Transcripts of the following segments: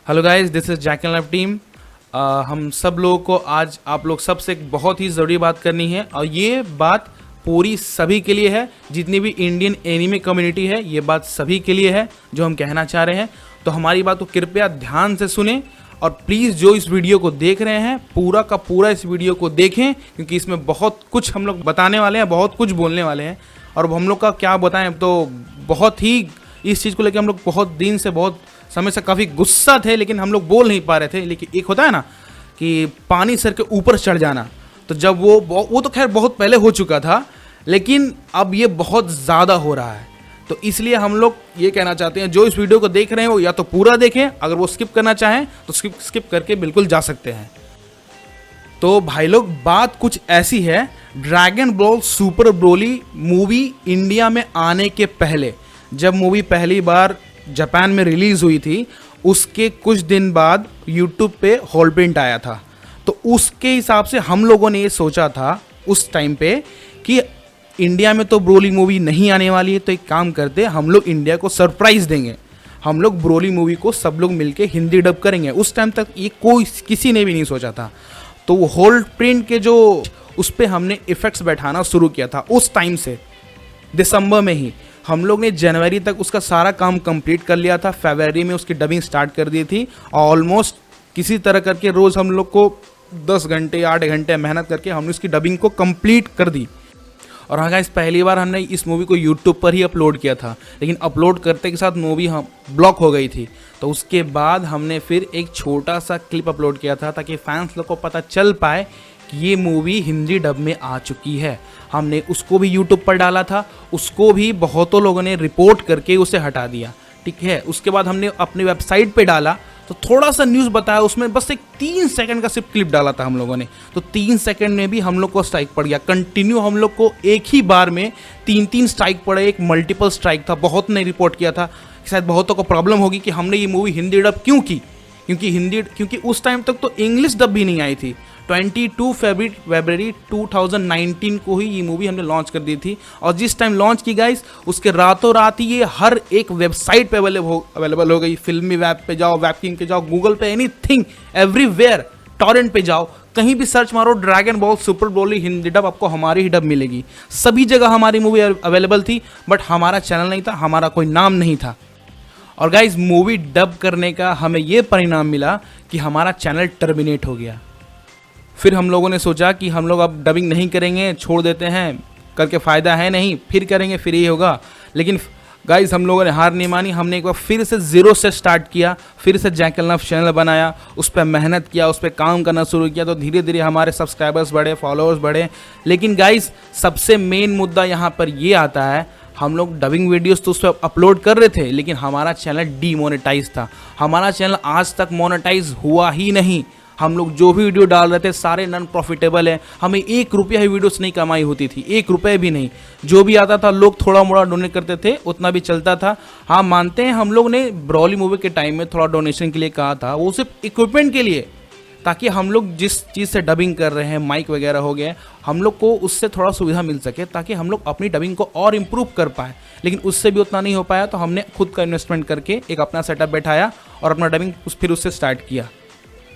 Hello guys, this is Jack and love team. हम सब लोगों को आज आप लोग सबसे एक बहुत ही ज़रूरी बात करनी है और ये बात पूरी सभी के लिए है। जितनी भी इंडियन एनिमे कम्युनिटी है, ये बात सभी के लिए है जो हम कहना चाह रहे हैं। तो हमारी बात को कृपया ध्यान से सुने और प्लीज़ जो इस वीडियो को देख रहे हैं पूरा का पूरा इस वीडियो को देखें, क्योंकि इसमें बहुत कुछ हम लोग बताने वाले हैं, बहुत कुछ बोलने वाले हैं। और हम लोग का क्या बताएं, अब तो बहुत ही इस चीज़ को लेकर हम लोग बहुत दिन से, बहुत समय से काफ़ी गुस्सा थे, लेकिन हम लोग बोल नहीं पा रहे थे। लेकिन एक होता है ना कि पानी सर के ऊपर चढ़ जाना, तो जब वो तो खैर बहुत पहले हो चुका था, लेकिन अब ये बहुत ज़्यादा हो रहा है। तो इसलिए हम लोग ये कहना चाहते हैं, जो इस वीडियो को देख रहे हैं वो या तो पूरा देखें, अगर वो स्किप करना चाहें तो स्किप करके बिल्कुल जा सकते हैं। तो भाई लोग, बात कुछ ऐसी है, dragon ball super Broly movie India में आने के पहले, जब मूवी पहली बार जापान में रिलीज़ हुई थी, उसके कुछ दिन बाद यूट्यूब पे हॉल प्रिंट आया था। तो उसके हिसाब से हम लोगों ने ये सोचा था उस टाइम पे कि इंडिया में तो ब्रोली मूवी नहीं आने वाली है, तो एक काम करते, हम लोग इंडिया को सरप्राइज़ देंगे। हम लोग ब्रोली मूवी को सब लोग मिलके हिंदी डब करेंगे। उस टाइम तक ये किसी ने भी नहीं सोचा था। तो वो हॉल प्रिंट के जो उस पर हमने इफ़ेक्ट्स बैठाना शुरू किया था उस टाइम से, दिसंबर में ही। हम लोग ने जनवरी तक उसका सारा काम कंप्लीट कर लिया था, फरवरी में उसकी डबिंग स्टार्ट कर दी थी और ऑलमोस्ट किसी तरह करके रोज़ हम लोग को 10 घंटे 8 घंटे मेहनत करके हमने उसकी डबिंग को कंप्लीट कर दी। और हाँ गाइस, पहली बार हमने इस मूवी को यूट्यूब पर ही अपलोड किया था, लेकिन अपलोड करते के साथ मूवी ब्लॉक हो गई थी। तो उसके बाद हमने फिर एक छोटा सा क्लिप अपलोड किया था ताकि फैंस लोग को पता चल पाए कि ये मूवी हिंदी डब में आ चुकी है। हमने उसको भी यूट्यूब पर डाला था, उसको भी बहुतों लोगों ने रिपोर्ट करके उसे हटा दिया, ठीक है। उसके बाद हमने अपनी वेबसाइट पे डाला तो थोड़ा सा न्यूज़ बताया, उसमें बस एक 3 सेकंड का सिर्फ क्लिप डाला था हम लोगों ने। तो 3 सेकंड में भी हम लोग को स्ट्राइक पड़ गया। कंटिन्यू हम लोग को एक ही बार में 3 स्ट्राइक पड़े, एक मल्टीपल स्ट्राइक था। बहुत ने रिपोर्ट किया था, शायद बहुतों को प्रॉब्लम होगी कि हमने ये मूवी हिंदी डब क्यों की, क्योंकि उस टाइम तक तो इंग्लिश डब भी नहीं आई थी। 22 फरवरी 2019 को ही ये मूवी हमने लॉन्च कर दी थी। और जिस टाइम लॉन्च की गाइस, उसके रातों रात ही ये हर एक वेबसाइट पे अवेलेबल हो गई। फिल्मी वेब पे जाओ, वेबकिंग पे जाओ, गूगल पे, एनीथिंग, एवरीवेयर, टॉरेंट पे जाओ, कहीं भी सर्च मारो dragon ball super Broly Hindi dub, आपको हमारी ही डब मिलेगी। सभी जगह हमारी मूवी अवेलेबल थी, बट हमारा चैनल नहीं था, हमारा कोई नाम नहीं था। और गाइस, मूवी डब करने का हमें ये परिणाम मिला कि हमारा चैनल टर्मिनेट हो गया। फिर हम लोगों ने सोचा कि हम लोग अब डबिंग नहीं करेंगे, छोड़ देते हैं, करके फ़ायदा है नहीं, फिर करेंगे, फिर ये होगा। लेकिन गाइस, हम लोगों ने हार नहीं मानी। हमने एक बार फिर से ज़ीरो से स्टार्ट किया, फिर से जैक एंड लव चैनल बनाया, उस पर मेहनत किया, उस पर काम करना शुरू किया। तो धीरे धीरे हमारे सब्सक्राइबर्स बढ़े, फॉलोअर्स बढ़े। लेकिन गाइस, सबसे मेन मुद्दा यहाँ पर ये आता है, हम लोग डबिंग वीडियोस तो उस पर अपलोड कर रहे थे, लेकिन हमारा चैनल डीमोनेटाइज था। हमारा चैनल आज तक मोनेटाइज हुआ ही नहीं। हम लोग जो भी वीडियो डाल रहे थे सारे नॉन प्रॉफिटेबल है। हमें 1 रुपया ही वीडियोस नहीं कमाई होती थी, 1 रुपये भी नहीं। जो भी आता था लोग थोड़ा मोड़ा डोनेट करते थे, उतना भी चलता था। हाँ, मानते हैं हम लोग ने ब्रोली मूवी के टाइम में थोड़ा डोनेशन के लिए कहा था, वो सिर्फ इक्विपमेंट के लिए, ताकि हम लोग जिस चीज़ से डबिंग कर रहे हैं, माइक वगैरह हो गए, हम लोग को उससे थोड़ा सुविधा मिल सके, ताकि हम लोग अपनी डबिंग को और इम्प्रूव कर पाए। लेकिन उससे भी उतना नहीं हो पाया, तो हमने खुद का इन्वेस्टमेंट करके एक अपना सेटअप बैठाया और अपना डबिंग फिर उससे स्टार्ट किया।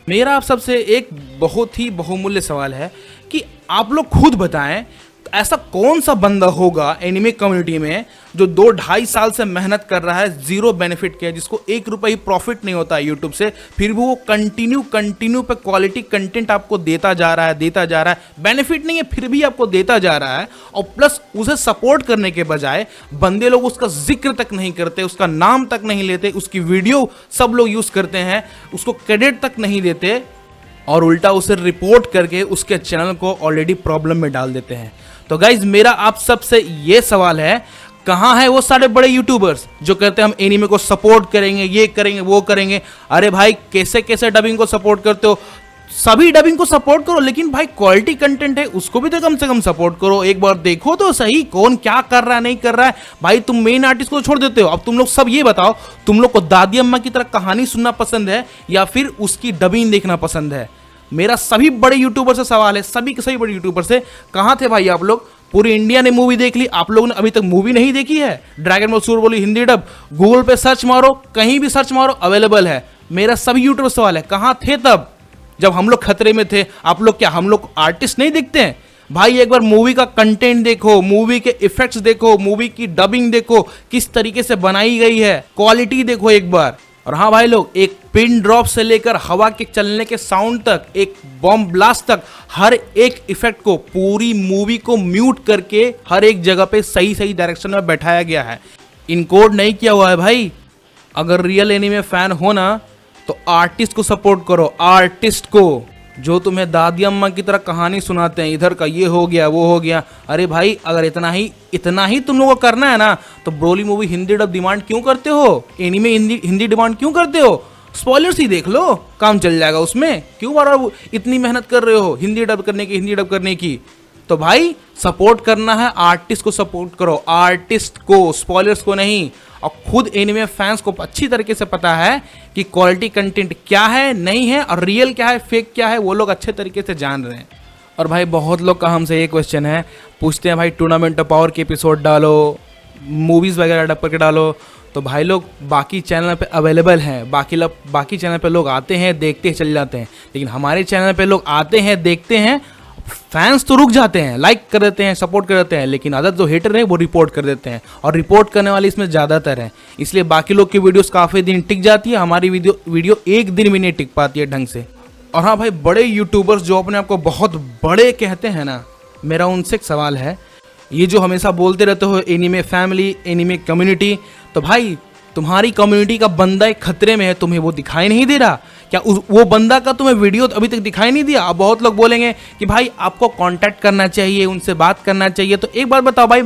मेरा आप सबसे एक बहुत ही बहुमूल्य सवाल है कि आप लोग खुद बताएं, ऐसा कौन सा बंदा होगा एनिमे कम्युनिटी में जो 2-2.5 साल से मेहनत कर रहा है, जीरो बेनिफिट किया, जिसको 1 रुपये ही प्रॉफिट नहीं होता है यूट्यूब से, फिर भी वो कंटिन्यू पे क्वालिटी कंटेंट आपको देता जा रहा है, बेनिफिट नहीं है फिर भी आपको देता जा रहा है। और प्लस उसे सपोर्ट करने के बजाय बंदे लोग उसका जिक्र तक नहीं करते, उसका नाम तक नहीं लेते, उसकी वीडियो सब लोग यूज़ करते हैं, उसको क्रेडिट तक नहीं देते, और उल्टा उसे रिपोर्ट करके उसके चैनल को ऑलरेडी प्रॉब्लम में डाल देते हैं। तो गाइज, मेरा आप सबसे ये सवाल है, कहाँ है वो सारे बड़े यूट्यूबर्स जो कहते हैं हम एनीमे को सपोर्ट करेंगे, ये करेंगे, वो करेंगे। अरे भाई, कैसे कैसे डबिंग को सपोर्ट करते हो? सभी डबिंग को सपोर्ट करो, लेकिन भाई क्वालिटी कंटेंट है उसको भी तो कम से कम सपोर्ट करो। एक बार देखो तो सही कौन क्या कर रहा है, नहीं कर रहा है। भाई, तुम मेन आर्टिस्ट को छोड़ देते हो। अब तुम लोग सब ये बताओ, तुम लोग को दादी अम्मा की तरह कहानी सुनना पसंद है या फिर उसकी डबिंग देखना पसंद है? मेरा सभी बड़े यूट्यूबर से सवाल है, सभी के सभी बड़े यूट्यूबर से, कहाँ थे भाई आप लोग? पूरी इंडिया ने मूवी देख ली, आप लोगों ने अभी तक मूवी नहीं देखी है? Dragon ball super Broly Hindi dub Google पे सर्च मारो, कहीं भी सर्च मारो, अवेलेबल है। मेरा सभी यूट्यूब सवाल है, कहाँ थे तब जब हम लोग खतरे में थे? आप लोग क्या हम लोग आर्टिस्ट नहीं दिखते हैं? भाई एक बार मूवी का कंटेंट देखो, मूवी के इफेक्ट्स देखो, मूवी की डबिंग देखो, किस तरीके से बनाई गई है, क्वालिटी देखो एक बार। और हाँ भाई लोग, एक पिन ड्रॉप से लेकर हवा के चलने के साउंड तक, एक बॉम्ब ब्लास्ट तक, हर एक इफेक्ट को, पूरी मूवी को म्यूट करके हर एक जगह पे सही सही डायरेक्शन में बैठाया गया है। इनकोड नहीं किया हुआ है भाई। अगर रियल एनीमे फैन हो ना तो आर्टिस्ट को सपोर्ट करो, आर्टिस्ट को, जो तुम्हें दादी अम्मा की तरह कहानी सुनाते हैं, इधर का ये हो गया वो हो गया। अरे भाई अगर इतना ही तुम लोगों को करना है ना तो Broly movie Hindi dub demand क्यों करते हो? एनीमे हिंदी डिमांड क्यों करते हो? स्पॉयलर्स ही देख लो, काम चल जाएगा उसमें। क्यों बार बार इतनी मेहनत कर रहे हो हिंदी डब करने की? तो भाई सपोर्ट करना है, आर्टिस्ट को सपोर्ट करो, आर्टिस्ट को, स्पॉयलर्स को नहीं। और खुद एनिमे फैंस को अच्छी तरीके से पता है कि क्वालिटी कंटेंट क्या है, नहीं है, और रियल क्या है, फेक क्या है, वो लोग अच्छे तरीके से जान रहे हैं। और भाई बहुत लोग का हमसे ये क्वेश्चन है, पूछते हैं भाई टूर्नामेंट ऑफ पावर के एपिसोड डालो, मूवीज़ वगैरह डब करके डालो। तो भाई लोग बाकी चैनल पे अवेलेबल हैं, बाकी चैनल पे लोग आते हैं, देखते चल जाते हैं, लेकिन हमारे चैनल पे लोग आते हैं, देखते हैं, फैंस तो रुक जाते हैं, लाइक कर देते हैं, सपोर्ट कर देते हैं, लेकिन अदर जो हेटर है वो रिपोर्ट कर देते हैं, और रिपोर्ट करने वाले इसमें ज़्यादातर हैं। इसलिए बाकी लोग की वीडियोस काफ़ी दिन टिक जाती है, हमारी वीडियो एक दिन भी नहीं टिक पाती है ढंग से। और हाँ भाई, बड़े यूट्यूबर्स जो अपने आप को बहुत बड़े कहते हैं ना, मेरा उनसे एक सवाल है, ये जो हमेशा बोलते रहते हो एनीमे फैमिली, एनीमे कम्युनिटी, तो भाई तुम्हारी कम्युनिटी का बंदा एक खतरे में है, तुम्हें वो दिखाई नहीं दे रहा क्या? वो बंदा का तुम्हें वीडियो अभी तक दिखाई नहीं दिया? अब बहुत लोग बोलेंगे कि भाई आपको कांटेक्ट करना चाहिए, उनसे बात करना चाहिए। तो एक बार बताओ भाई,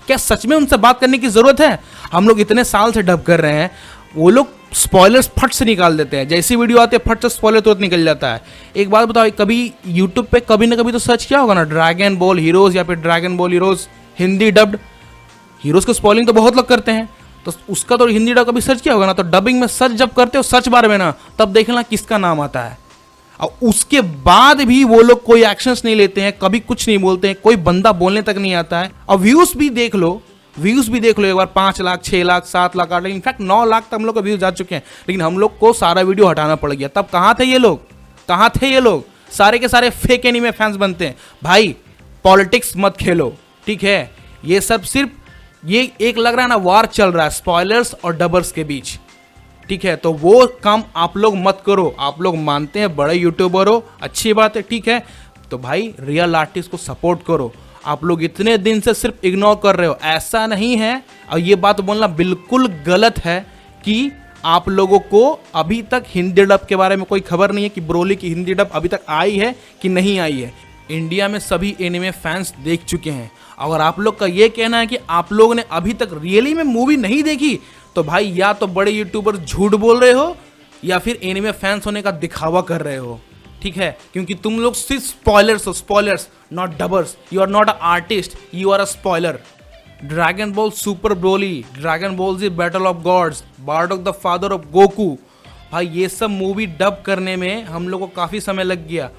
क्या सच में उनसे बात करने की ज़रूरत है? हम लोग इतने साल से डब कर रहे हैं, वो लोग स्पॉयलर्स फट से निकाल देते हैं, जैसी वीडियो आती है फट से स्पॉयलर तुरंत निकल जाता है। एक बात बताओ, कभी यूट्यूब पे कभी ना कभी तो सर्च किया होगा ना, ड्रैगन बॉल हीरोज़ या फिर dragon ball heroes Hindi dubbed. Heroes को स्पॉइलिंग तो बहुत लोग करते हैं, तो उसका तो हिंदी डब कभी सर्च किया होगा ना। तो डबिंग में सर्च जब करते हो सर्च बार में ना, तब देखना किसका नाम आता है, और उसके बाद भी वो लोग कोई एक्शंस नहीं लेते हैं, कभी कुछ नहीं बोलते हैं, कोई बंदा बोलने तक नहीं आता है। और व्यूज़ भी देख लो एक बार, 5 लाख 6 लाख 7 लाख 8 लाख, इनफैक्ट 9 लाख तक हम लोग का व्यूज़ जा चुके हैं, लेकिन हम लोग को सारा वीडियो हटाना पड़ गया। तब कहाँ थे ये लोग? सारे के सारे फेक एनीमे फैंस बनते हैं। भाई पॉलिटिक्स मत खेलो, ठीक है? ये सब सिर्फ ये एक लग रहा है ना, वार चल रहा है स्पॉयलर्स और डबर्स के बीच, ठीक है? तो वो काम आप लोग मत करो। आप लोग मानते हैं बड़े यूट्यूबर हो, अच्छी बात है, ठीक है? तो भाई रियल आर्टिस्ट को सपोर्ट करो। आप लोग इतने दिन से सिर्फ इग्नोर कर रहे हो, ऐसा नहीं है। और ये बात बोलना बिल्कुल गलत है कि आप लोगों को अभी तक हिंदी डब के बारे में कोई खबर नहीं है कि ब्रोली की हिंदी डब अभी तक आई है कि नहीं आई है। इंडिया में सभी एनिमे फैंस देख चुके हैं। अगर आप लोग का ये कहना है कि आप लोगों ने अभी तक रियली में मूवी नहीं देखी, तो भाई या तो बड़े यूट्यूबर झूठ बोल रहे हो या फिर एनिमे फैंस होने का दिखावा कर रहे हो, ठीक है? क्योंकि तुम लोग सिर्फ स्पॉयलर्स हो, spoilers, not dubbers. You are not a artist, you are a spoiler. Dragon ball super Broly, dragon ball Z battle of gods, Bardock the father of Goku, भाई ये सब मूवी डब करने में हम लोग को काफ़ी समय लग गया,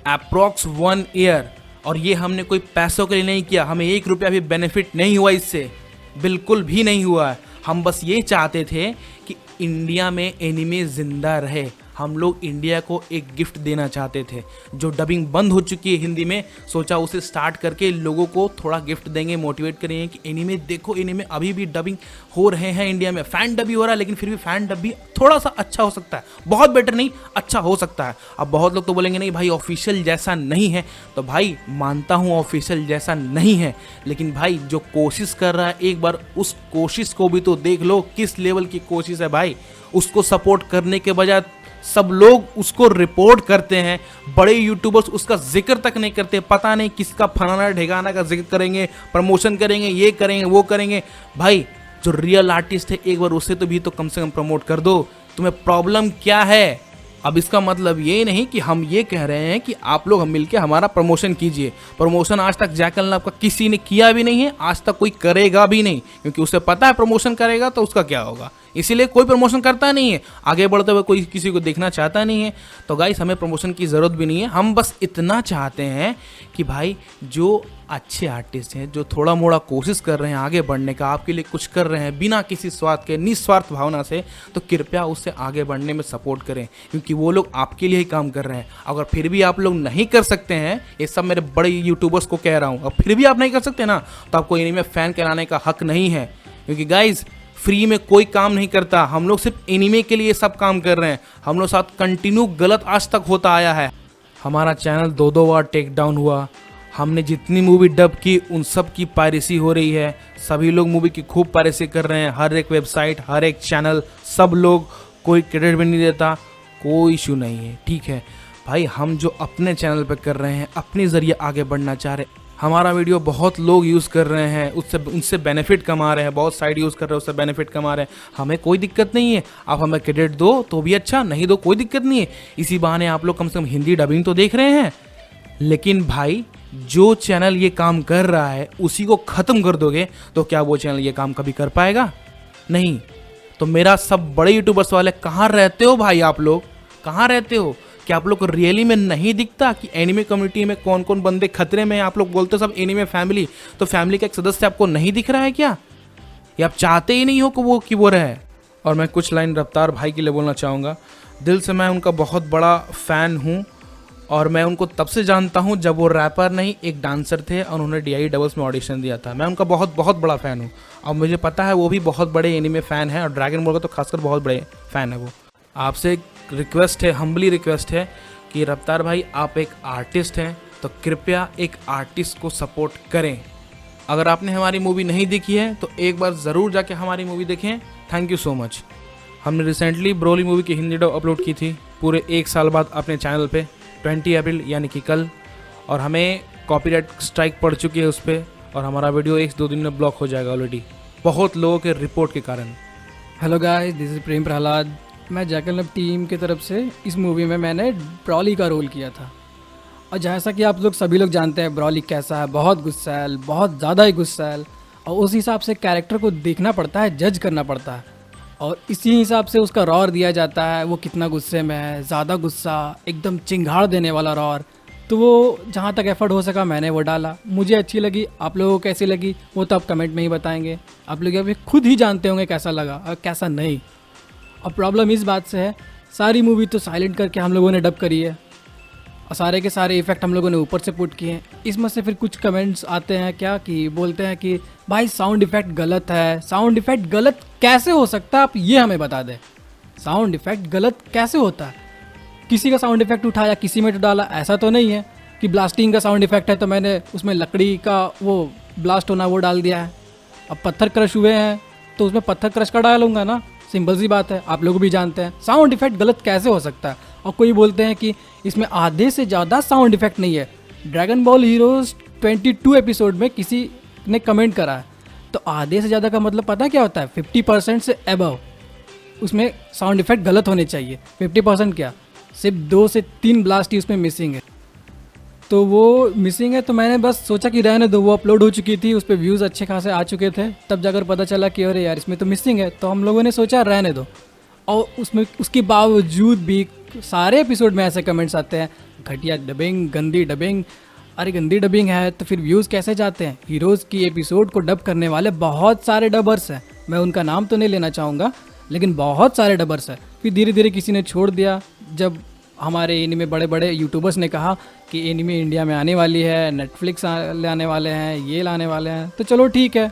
अप्रॉक्स 1 ईयर। और ये हमने कोई पैसों के लिए नहीं किया, हमें 1 रुपया भी बेनिफिट नहीं हुआ इससे, बिल्कुल भी नहीं हुआ है। हम बस ये चाहते थे कि इंडिया में एनिमे ज़िंदा रहे। हम लोग इंडिया को एक गिफ्ट देना चाहते थे। जो डबिंग बंद हो चुकी है हिंदी में, सोचा उसे स्टार्ट करके लोगों को थोड़ा गिफ्ट देंगे, मोटिवेट करेंगे कि एनिमे देखो, एनिमे अभी भी डबिंग हो रहे हैं इंडिया में। फ़ैन डब भी हो रहा है, लेकिन फिर भी फ़ैन डब भी थोड़ा सा अच्छा हो सकता है, बहुत बेटर नहीं, अच्छा हो सकता है। अब बहुत लोग तो बोलेंगे नहीं भाई ऑफिशियल जैसा नहीं है, तो भाई मानता हूँ ऑफिशियल जैसा नहीं है, लेकिन भाई जो कोशिश कर रहा है एक बार उस कोशिश को भी तो देख लो, किस लेवल की कोशिश है भाई। उसको सपोर्ट करने के बजाय सब लोग उसको रिपोर्ट करते हैं, बड़े यूट्यूबर्स उसका जिक्र तक नहीं करते। पता नहीं किसका फलाना ढिगाना का जिक्र करेंगे, प्रमोशन करेंगे, ये करेंगे वो करेंगे। भाई जो रियल आर्टिस्ट है एक बार उसे तो भी तो कम से कम प्रमोट कर दो। तुम्हें प्रॉब्लम क्या है? अब इसका मतलब ये नहीं कि हम ये कह रहे हैं कि आप लोग हम मिलके हमारा प्रमोशन कीजिए। प्रमोशन आज तक जैकल नाम का किसी ने किया भी नहीं है, आज तक कोई करेगा भी नहीं, क्योंकि उसे पता है प्रमोशन करेगा तो उसका क्या होगा। इसीलिए कोई प्रमोशन करता नहीं है, आगे बढ़ते हुए कोई किसी को देखना चाहता नहीं है। तो गाइस हमें प्रमोशन की ज़रूरत भी नहीं है, हम बस इतना चाहते हैं कि भाई जो अच्छे आर्टिस्ट हैं, जो थोड़ा मोड़ा कोशिश कर रहे हैं आगे बढ़ने का, आपके लिए कुछ कर रहे हैं बिना किसी स्वार्थ के, निस्वार्थ भावना से, तो कृपया उससे आगे बढ़ने में सपोर्ट करें, क्योंकि वो लोग आपके लिए ही काम कर रहे हैं। अगर फिर भी आप लोग नहीं कर सकते हैं, ये सब मेरे बड़े यूट्यूबर्स को कह रहा हूँ, और फिर भी आप नहीं कर सकते ना, तो आपको एनीमे फ़ैन कहलाने का हक नहीं है, क्योंकि गाइज फ्री में कोई काम नहीं करता। हम लोग सिर्फ एनीमे के लिए सब काम कर रहे हैं, हम लोग साथ कंटिन्यू गलत आज तक होता आया है। हमारा चैनल 2 बार टेक डाउन हुआ, हमने जितनी मूवी डब की उन सब की पायरेसी हो रही है, सभी लोग मूवी की खूब पायरेसी कर रहे हैं, हर एक वेबसाइट, हर एक चैनल, सब लोग, कोई क्रेडिट भी नहीं देता, कोई इशू नहीं है, ठीक है भाई। हम जो अपने चैनल पे कर रहे हैं, अपने ज़रिए आगे बढ़ना चाह रहे हैं, हमारा वीडियो बहुत लोग यूज़ कर रहे हैं, उनसे बेनिफिट कमा रहे हैं, बहुत साइड यूज़ कर रहे हैं, उससे बेनिफिट कमा रहे हैं, हमें कोई दिक्कत नहीं है। आप हमें क्रेडिट दो तो भी अच्छा, नहीं दो कोई दिक्कत नहीं है। इसी बहाने आप लोग कम से कम हिंदी डबिंग तो देख रहे हैं। लेकिन भाई जो चैनल ये काम कर रहा है उसी को ख़त्म कर दोगे तो क्या वो चैनल ये काम कभी कर पाएगा? नहीं। तो मेरा सब बड़े यूट्यूबर्स वाले, कहाँ रहते हो भाई आप लोग, कहाँ रहते हो? क्या आप लोग को रियली में नहीं दिखता कि एनिमे कम्युनिटी में कौन कौन बंदे खतरे में हैं? आप लोग बोलते हो सब एनिमे फैमिली, तो फैमिली का एक सदस्य आपको नहीं दिख रहा है क्या? या आप चाहते ही नहीं हो कि वो रहे? और मैं कुछ लाइन रफ्तार भाई के लिए बोलना चाहूँगा। दिल से मैं उनका बहुत बड़ा फ़ैन हूँ, और मैं उनको तब से जानता हूँ जब वो रैपर नहीं एक डांसर थे और उन्होंने DIE डबल्स में ऑडिशन दिया था। मैं उनका बहुत बहुत बड़ा फ़ैन हूँ, और मुझे पता है वो भी बहुत बड़े एनिमे फ़ैन है, और ड्रैगन बॉल का तो खासकर बहुत बड़े फ़ैन है वो। आपसे एक रिक्वेस्ट है, हम्बली रिक्वेस्ट है कि रफ्तार भाई आप एक आर्टिस्ट हैं, तो कृपया एक आर्टिस्ट को सपोर्ट करें। अगर आपने हमारी मूवी नहीं देखी है तो एक बार ज़रूर जाके हमारी मूवी देखें। Thank you so much. हमने रिसेंटली ब्रोली मूवी की हिंदी डब अपलोड की थी पूरे 1 साल बाद अपने चैनल पे, 20 अप्रैल यानी कि कल, और हमें कॉपीराइट स्ट्राइक पड़ चुकी है उस पर, और हमारा वीडियो 1-2 दिन में ब्लॉक हो जाएगा ऑलरेडी, बहुत लोगों के रिपोर्ट के कारण। हेलो गाइस, दिस इज़ प्रेम प्रहलाद। मैं जैकल लब टीम की तरफ से इस मूवी में मैंने ब्रॉली का रोल किया था। और जैसा कि आप लोग सभी लोग जानते हैं ब्रॉली कैसा है, बहुत गुस्सैल, बहुत ज़्यादा ही गुस्सैल, और उस हिसाब से कैरेक्टर को देखना पड़ता है, जज करना पड़ता है, और इसी हिसाब से उसका रॉर दिया जाता है, वो कितना गुस्से में है, ज़्यादा गुस्सा, एकदम चिंगाड़ देने वाला रॉर। तो वो जहाँ तक एफर्ट हो सका मैंने वो डाला, मुझे अच्छी लगी। आप लोगों को कैसी लगी वो तो आप कमेंट में ही बताएंगे, आप लोग अभी खुद ही जानते होंगे कैसा लगा और कैसा नहीं। और प्रॉब्लम इस बात से है, सारी मूवी तो साइलेंट करके हम लोगों ने डब करी है, और सारे के सारे इफ़ेक्ट हम लोगों ने ऊपर से पुट किए हैं। इसमें से फिर कुछ कमेंट्स आते हैं क्या कि बोलते हैं कि भाई साउंड इफ़ेक्ट गलत है। साउंड इफ़ेक्ट गलत कैसे हो सकता है, आप ये हमें बता दें। साउंड इफ़ेक्ट गलत कैसे होता है? किसी का साउंड इफ़ेक्ट उठाया किसी में तो डाला, ऐसा तो नहीं है कि ब्लास्टिंग का साउंड इफ़ेक्ट है तो मैंने उसमें लकड़ी का वो ब्लास्ट होना वो डाल दिया है। अब पत्थर क्रश हुए हैं तो उसमें पत्थर क्रश का डालूंगा ना, सिंपल सी बात है, आप लोग भी जानते हैं। साउंड इफ़ेक्ट गलत कैसे हो सकता है? और कोई बोलते हैं कि इसमें आधे से ज़्यादा साउंड इफ़ेक्ट नहीं है। ड्रैगन बॉल हीरोज़ 22 एपिसोड में किसी ने कमेंट करा है, तो आधे से ज़्यादा का मतलब पता क्या होता है? 50% से अबव उसमें साउंड इफ़ेक्ट गलत होने चाहिए। 50% क्या, सिर्फ 2 से 3 ब्लास्ट ही उसमें मिसिंग है, तो वो मिसिंग है। तो मैंने बस सोचा कि रहने दो, वो अपलोड हो चुकी थी, उस पर व्यूज़ अच्छे खासे आ चुके थे, तब जाकर पता चला कि अरे यार इसमें तो मिसिंग है, तो हम लोगों ने सोचा रहने दो। और उसमें उसके बावजूद भी सारे एपिसोड में ऐसे कमेंट्स आते हैं, घटिया डबिंग, गंदी डबिंग। अरे गंदी डबिंग है तो फिर व्यूज़ कैसे जाते हैं? हीरोज़ की एपिसोड को डब करने वाले बहुत सारे डबर्स हैं, मैं उनका नाम तो नहीं लेना चाहूँगा, लेकिन बहुत सारे डबर्स हैं। फिर धीरे धीरे किसी ने छोड़ दिया, जब हमारे एनीमे बड़े बड़े यूट्यूबर्स ने कहा कि एनीमे इंडिया में आने वाली है, नेटफ्लिक्स लाने वाले हैं, ये लाने वाले हैं, तो चलो ठीक है,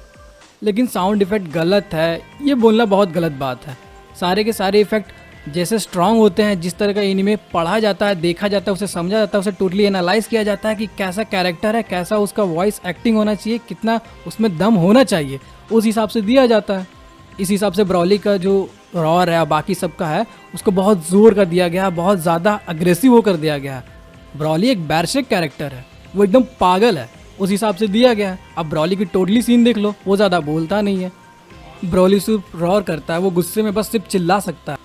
लेकिन साउंड इफ़ेक्ट गलत है ये बोलना बहुत गलत बात है। सारे के सारे इफ़ेक्ट जैसे स्ट्रांग होते हैं, जिस तरह का एनीमे पढ़ा जाता है, देखा जाता है, उसे समझा जाता है, उसे टोटली एनालाइज किया जाता है कि कैसा कैरेक्टर है, कैसा उसका वॉइस एक्टिंग होना चाहिए, कितना उसमें दम होना चाहिए, उस हिसाब से दिया जाता है। इस हिसाब से ब्रॉली का जो रॉर है बाकी सबका है उसको बहुत ज़ोर कर दिया गया है, बहुत ज़्यादा अग्रेसिव होकर दिया गया है। ब्रॉली एक बैरशेक कैरेक्टर है, वो एकदम पागल है, उस हिसाब से दिया गया है। अब ब्रॉली की टोटली सीन देख लो, वो ज़्यादा बोलता नहीं है, ब्रॉली सिर्फ रॉर करता है, वो गुस्से में बस सिर्फ चिल्ला सकता है।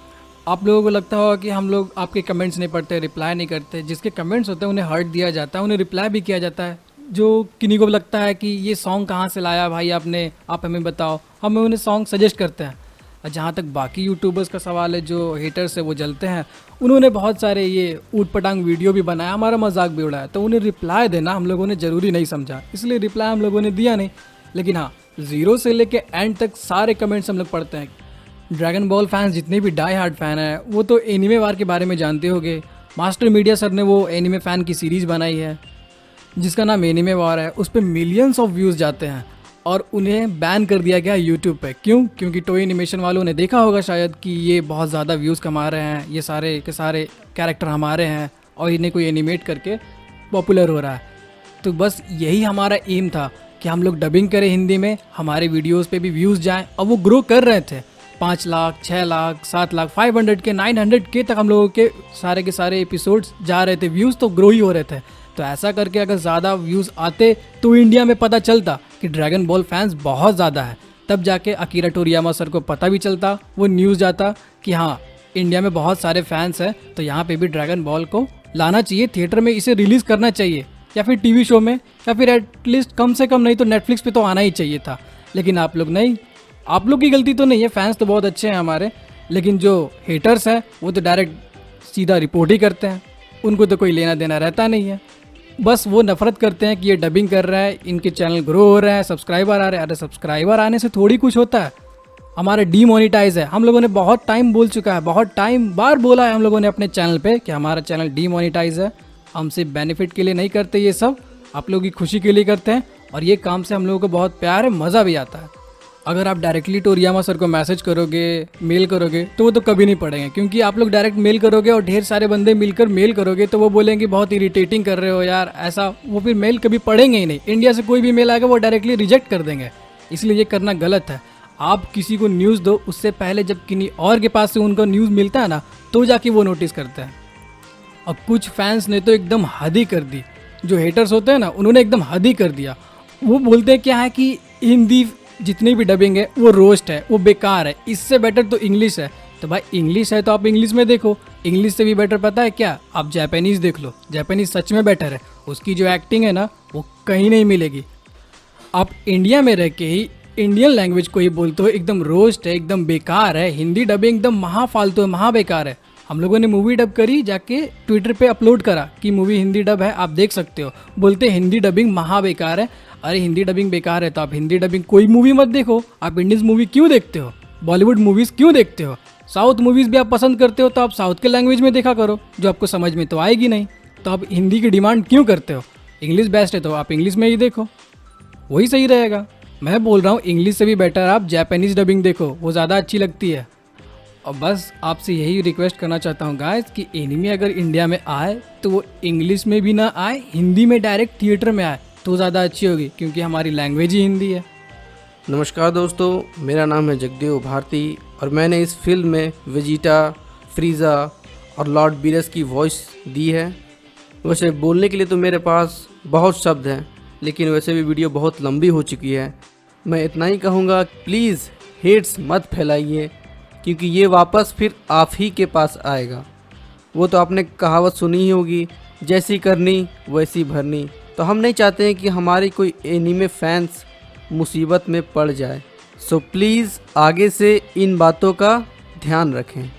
आप लोगों को लगता होगा कि हम लोग आपके कमेंट्स नहीं पढ़ते, रिप्लाई नहीं करते। जिसके कमेंट्स होते हैं उन्हें हर्ट दिया जाता है, उन्हें रिप्लाई भी किया जाता है। जो किन्हीं को लगता है कि ये सॉन्ग कहाँ से लाया भाई आपने, आप हमें बताओ, हम उन्हें सॉन्ग सजेस्ट करते हैं। और जहाँ तक बाकी यूट्यूबर्स का सवाल है, जो हेटर्स है वो जलते हैं, उन्होंने बहुत सारे ये ऊट पटांग वीडियो भी बनाया, हमारा मजाक भी उड़ाया, तो उन्हें रिप्लाई देना हम लोगों ने ज़रूरी नहीं समझा, इसलिए रिप्लाई हम लोगों ने दिया नहीं। लेकिन हाँ, ज़ीरो से लेके एंड तक सारे कमेंट्स हम लोग पढ़ते हैं। ड्रैगन बॉल फैंस जितने भी डाई हार्ड फ़ैन हैं वो तो एनिमे वार के बारे में जानते होंगे। मास्टर मीडिया सर ने वो एनिमे फ़ैन की सीरीज़ बनाई है जिसका नाम एनिमे वार है। उस पर मिलियंस ऑफ व्यूज़ जाते हैं और उन्हें बैन कर दिया गया यूट्यूब पे। क्यों? क्योंकि टोई एनिमेशन वालों ने देखा होगा शायद कि ये बहुत ज़्यादा व्यूज़ कमा रहे हैं, ये सारे के सारे कैरेक्टर हमारे हैं और इन्हें कोई एनिमेट करके पॉपुलर हो रहा है। तो बस यही हमारा एम था कि हम लोग डबिंग करें हिंदी में, हमारे वीडियोज़ पे भी व्यूज़ जाएँ। और वो ग्रो कर रहे थे, 5 लाख, 6 लाख, 7 लाख, 500 के, 900 के तक हम लोगों के सारे एपिसोड्स जा रहे थे। व्यूज़ तो ग्रो ही हो रहे थे। तो ऐसा करके अगर ज़्यादा व्यूज़ आते तो इंडिया में पता चलता कि ड्रैगन बॉल फैंस बहुत ज़्यादा है, तब जाके अकीरा टोरियामा सर को पता भी चलता, वो न्यूज़ जाता कि हाँ इंडिया में बहुत सारे फैंस हैं, तो यहाँ पे भी ड्रैगन बॉल को लाना चाहिए, थिएटर में इसे रिलीज़ करना चाहिए, या फिर टीवी शो में, या फिर एटलीस्ट कम से कम नहीं तो नेटफ्लिक्स पे तो आना ही चाहिए था। लेकिन आप लोग नहीं, आप लोग की गलती तो नहीं है, फैंस तो बहुत अच्छे हैं हमारे, लेकिन जो हेटर्स हैं वो तो डायरेक्ट सीधा रिपोर्ट ही करते हैं, उनको तो कोई लेना देना रहता नहीं है। बस वो नफरत करते हैं कि ये डबिंग कर रहा है, इनके चैनल ग्रो हो रहा है, सब्सक्राइबर आ रहे हैं। अरे सब्सक्राइबर आने से थोड़ी कुछ होता है, हमारा डीमोनिटाइज है। हम लोगों ने बहुत टाइम बोल चुका है, बहुत टाइम बार बोला है हम लोगों ने अपने चैनल पे कि हमारा चैनल डीमोनिटाइज है। हम सिर्फ बेनिफिट के लिए नहीं करते, ये सब आप लोगों की खुशी के लिए करते हैं, और ये काम से हम लोगों को बहुत प्यार है, मज़ा भी आता है। अगर आप डायरेक्टली टोरियामा सर को मैसेज करोगे, मेल करोगे, तो वो तो कभी नहीं पढ़ेंगे, क्योंकि आप लोग डायरेक्ट मेल करोगे और ढेर सारे बंदे मिलकर मेल करोगे तो वो बोलेंगे बहुत इरिटेटिंग कर रहे हो यार, ऐसा। वो फिर मेल कभी पढ़ेंगे ही नहीं। इंडिया से कोई भी मेल आएगा वो डायरेक्टली रिजेक्ट कर देंगे, इसलिए ये करना गलत है। आप किसी को न्यूज़ दो, उससे पहले जब किन्हीं और के पास से उनको न्यूज़ मिलता है ना, तो जाके वो नोटिस करते हैं। और कुछ फैंस ने तो एकदम हद ही कर दी, जो हेटर्स होते हैं ना, उन्होंने एकदम हद ही कर दिया। वो बोलते हैं क्या है कि हिंदी जितनी भी डबिंग है वो रोस्ट है, वो बेकार है, इससे बेटर तो इंग्लिश है। तो भाई इंग्लिश है तो आप इंग्लिश में देखो, इंग्लिश से भी बेटर पता है क्या, आप जापानीज़ देख लो, जापानीज़ सच में बेटर है, उसकी जो एक्टिंग है ना वो कहीं नहीं मिलेगी। आप इंडिया में रह के ही इंडियन लैंग्वेज को ही बोलते हो एकदम रोस्ट है, एकदम बेकार है, हिंदी डबिंग एकदम महा फालतू है, महा बेकार है। हम लोगों ने मूवी डब करी, जाके ट्विटर पे अपलोड करा कि मूवी हिंदी डब है, आप देख सकते हो, बोलते हिंदी डबिंग महा बेकार है। अरे हिंदी डबिंग बेकार है तो आप हिंदी डबिंग कोई मूवी मत देखो, आप इंडियन मूवी क्यों देखते हो, बॉलीवुड मूवीज़ क्यों देखते हो, साउथ मूवीज़ भी आप पसंद करते हो तो आप साउथ के लैंग्वेज में देखा करो, जो आपको समझ में तो आएगी नहीं। तो आप हिंदी की डिमांड क्यों करते हो, इंग्लिश बेस्ट है तो आप इंग्लिश में ही देखो, वही सही रहेगा। मैं बोल रहा हूँ इंग्लिश से भी बेटर आप जापानीज़ डबिंग देखो, वो ज़्यादा अच्छी लगती है। और बस आपसे यही रिक्वेस्ट करना चाहता हूँ गाइस कि एनिमे अगर इंडिया में आए तो वो इंग्लिश में भी ना आए, हिंदी में डायरेक्ट थिएटर में आए तो ज़्यादा अच्छी होगी, क्योंकि हमारी लैंग्वेज ही हिंदी है। नमस्कार दोस्तों, मेरा नाम है जगदेव भारती और मैंने इस फिल्म में वेजिटा, फ्रीज़ा और लॉर्ड बीरस की वॉइस दी है। वैसे बोलने के लिए तो मेरे पास बहुत शब्द हैं, लेकिन वैसे भी वीडियो बहुत लंबी हो चुकी है। मैं इतना ही कहूँगा, प्लीज़ हेट्स मत फैलाइए, क्योंकि ये वापस फिर आप ही के पास आएगा। वो तो आपने कहावत सुनी ही होगी, जैसी करनी वैसी भरनी। तो हम नहीं चाहते हैं कि हमारी कोई एनीमे फैंस मुसीबत में पड़ जाए। सो प्लीज़ आगे से इन बातों का ध्यान रखें।